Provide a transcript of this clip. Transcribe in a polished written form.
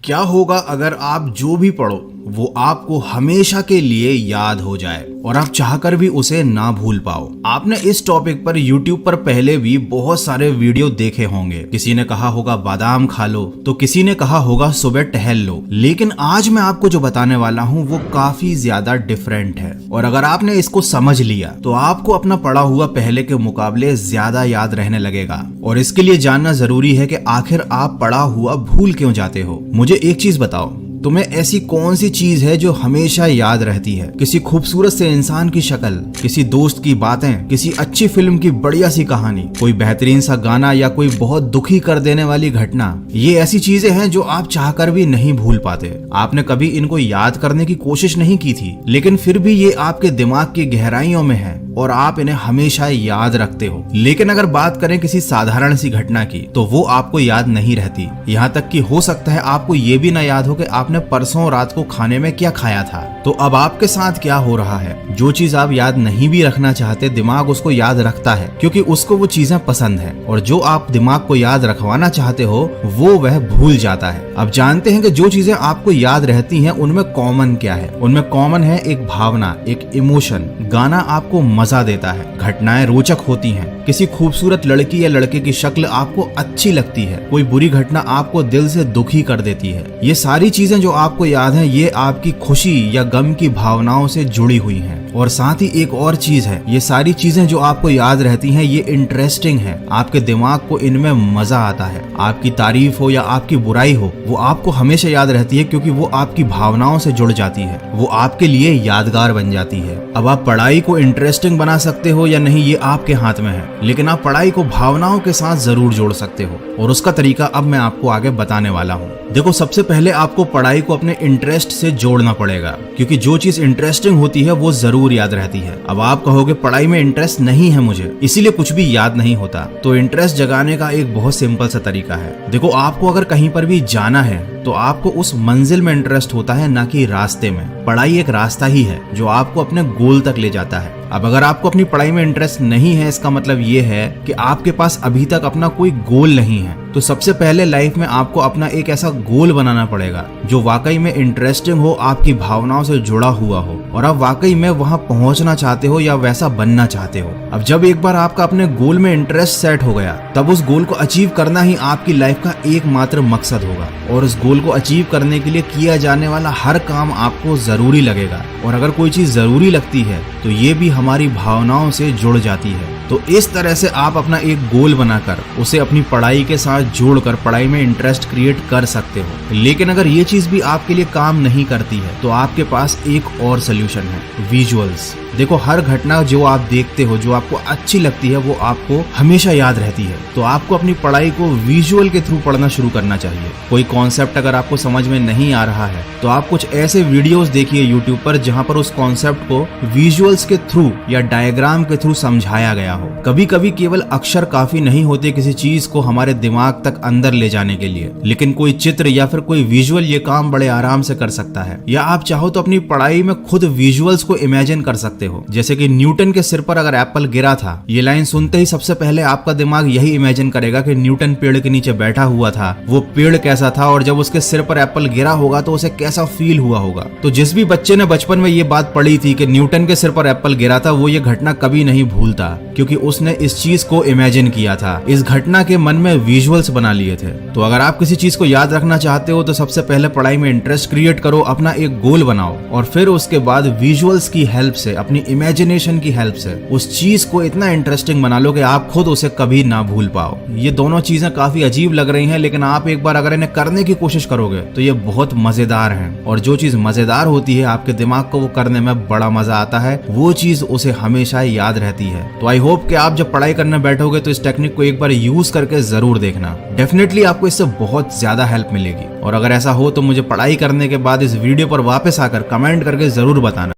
क्या होगा अगर आप जो भी पढ़ो वो आपको हमेशा के लिए याद हो जाए और आप चाहकर भी उसे ना भूल पाओ। आपने इस टॉपिक पर YouTube पर पहले भी बहुत सारे वीडियो देखे होंगे। किसी ने कहा होगा बादाम खा लो, तो किसी ने कहा होगा सुबह टहल लो। लेकिन आज मैं आपको जो बताने वाला हूँ वो काफी ज्यादा डिफरेंट है, और अगर आपने इसको समझ लिया तो आपको अपना पढ़ा हुआ पहले के मुकाबले ज्यादा याद रहने लगेगा। और इसके लिए जानना जरूरी है कि आखिर आप पढ़ा हुआ भूल क्यों जाते हो। मुझे एक चीज बताओ, तुम्हें ऐसी कौन सी चीज है जो हमेशा याद रहती है? किसी खूबसूरत से इंसान की शक्ल, किसी दोस्त की बातें, किसी अच्छी फिल्म की बढ़िया सी कहानी, कोई बेहतरीन सा गाना या कोई बहुत दुखी कर देने वाली घटना। ये ऐसी चीजें हैं जो आप चाहकर भी नहीं भूल पाते। आपने कभी इनको याद करने की कोशिश नहीं की थी, लेकिन फिर भी ये आपके दिमाग की गहराइयों में है और आप इन्हें हमेशा याद रखते हो। लेकिन अगर बात करें किसी साधारण सी घटना की, तो वो आपको याद नहीं रहती। यहाँ तक कि हो सकता है आपको ये भी ना याद हो कि आपने परसों रात को खाने में क्या खाया था। तो अब आपके साथ क्या हो रहा है? जो चीज आप याद नहीं भी रखना चाहते, दिमाग उसको याद रखता है क्योंकि उसको वो चीजें पसंद है, और जो आप दिमाग को याद रखवाना चाहते हो वो वह भूल जाता है। अब जानते हैं कि जो चीजें आपको याद रहती हैं उनमें कॉमन क्या है? उनमें कॉमन है एक भावना, एक इमोशन। गाना आपको मजा देता है, घटनाएं रोचक होती हैं, किसी खूबसूरत लड़की या लड़के की शक्ल आपको अच्छी लगती है, कोई बुरी घटना आपको दिल से दुखी कर देती है। ये सारी चीजें जो आपको याद हैं, ये आपकी खुशी या गम की भावनाओं से जुड़ी हुई हैं। और साथ ही एक और चीज है, ये सारी चीजें जो आपको याद रहती हैं ये इंटरेस्टिंग है। आपके दिमाग को इनमें मजा आता है। आपकी तारीफ हो या आपकी बुराई हो, वो आपको हमेशा याद रहती है क्योंकि वो आपकी भावनाओं से जुड़ जाती है, वो आपके लिए यादगार बन जाती है। अब आप पढ़ाई को इंटरेस्टिंग बना सकते हो या नहीं, ये आपके हाथ में है, लेकिन आप पढ़ाई को भावनाओं के साथ जरूर जोड़ सकते हो, और उसका तरीका अब मैं आपको आगे बताने वाला हूँ। देखो, सबसे पहले आपको पढ़ाई को अपने इंटरेस्ट से जोड़ना पड़ेगा, क्योंकि जो चीज इंटरेस्टिंग होती है वो जरूर याद रहती है। अब आप कहोगे पढ़ाई में इंटरेस्ट नहीं है मुझे, इसीलिए कुछ भी याद नहीं होता। तो इंटरेस्ट जगाने का एक बहुत सिंपल सा तरीका है। देखो, आपको अगर कहीं पर भी जाना है तो आपको उस मंजिल में इंटरेस्ट होता है, ना कि रास्ते में। पढ़ाई एक रास्ता ही है जो आपको अपने गोल तक ले जाता है। अब अगर आपको अपनी पढ़ाई में इंटरेस्ट नहीं है, इसका मतलब ये है कि आपके पास अभी तक अपना कोई गोल नहीं है। तो सबसे पहले लाइफ में आपको अपना एक ऐसा गोल बनाना पड़ेगा जो वाकई में इंटरेस्टिंग हो, आपकी भावनाओं से जुड़ा हुआ हो, और आप वाकई में वहां पहुंचना चाहते हो या वैसा बनना चाहते हो। अब जब एक बार आपका अपने गोल में इंटरेस्ट सेट हो गया, तब उस गोल को अचीव करना ही आपकी लाइफ का एकमात्र मकसद होगा, और उस गोल को अचीव करने के लिए किया जाने वाला हर काम आपको जरूरी लगेगा। और अगर कोई चीज जरूरी लगती है तो ये भी हमारी भावनाओं से जुड़ जाती है। तो इस तरह से आप अपना एक गोल बनाकर उसे अपनी पढ़ाई के साथ जोड़कर पढ़ाई में इंटरेस्ट क्रिएट कर सकते हो। लेकिन अगर ये चीज भी आपके लिए काम नहीं करती है तो आपके पास एक और सोल्यूशन है, विजुअल्स। देखो, हर घटना जो आप देखते हो, जो आपको अच्छी लगती है, वो आपको हमेशा याद रहती है। तो आपको अपनी पढ़ाई को विजुअल के थ्रू पढ़ना शुरू करना चाहिए। कोई कॉन्सेप्ट अगर आपको समझ में नहीं आ रहा है तो आप कुछ ऐसे वीडियोस देखिए यूट्यूब पर जहां पर उस कॉन्सेप्ट को विजुअल्स के थ्रू या डायग्राम के थ्रू समझाया गया हो। कभी कभी केवल अक्षर काफी नहीं होते किसी चीज को हमारे दिमाग तक अंदर ले जाने के लिए, लेकिन कोई चित्र या फिर कोई विजुअल ये काम बड़े आराम से कर सकता है। या आप चाहो तो अपनी पढ़ाई में खुद विजुअल्स को इमेजिन कर सकते हो। जैसे कि न्यूटन के सिर पर अगर एप्पल गिरा था, ये लाइन सुनते ही सबसे पहले आपका दिमाग यही इमेजिन करेगा कि न्यूटन पेड़ के नीचे बैठा हुआ था, वो पेड़ कैसा था, और जब उसके सिर पर एप्पल गिरा होगा तो उसे कैसा फील हुआ होगा। तो जिस भी बच्चे ने बचपन में ये बात पढ़ी थी कि न्यूटन के सिर पर एप्पल गिरा था, वो ये घटना कभी नहीं भूलता, क्योंकि उसने इस चीज को इमेजिन किया था, इस घटना के मन में विजुअल्स बना लिए थे। तो अगर आप किसी चीज को याद रखना चाहते हो तो सबसे पहले पढ़ाई में इंटरेस्ट क्रिएट करो, अपना एक गोल बनाओ, और फिर उसके बाद विजुअल्स की हेल्प से, अपनी इमेजिनेशन की हेल्प से उस चीज को इतना इंटरेस्टिंग बना लो कि आप खुद उसे कभी ना भूल पाओ। ये दोनों चीजें काफी अजीब लग रही हैं, लेकिन आप एक बार अगर इन्हें करने की कोशिश करोगे तो ये बहुत मजेदार हैं। और जो चीज मजेदार होती है, आपके दिमाग को वो करने में बड़ा मजा आता है, वो चीज उसे हमेशा याद रहती है। तो आई होप कि आप जब पढ़ाई करने बैठोगे तो इस टेक्निक को एक बार यूज करके जरूर देखना। डेफिनेटली आपको इससे बहुत ज्यादा हेल्प मिलेगी। और अगर ऐसा हो तो मुझे पढ़ाई करने के बाद इस वीडियो पर वापस आकर कमेंट करके जरूर बताना।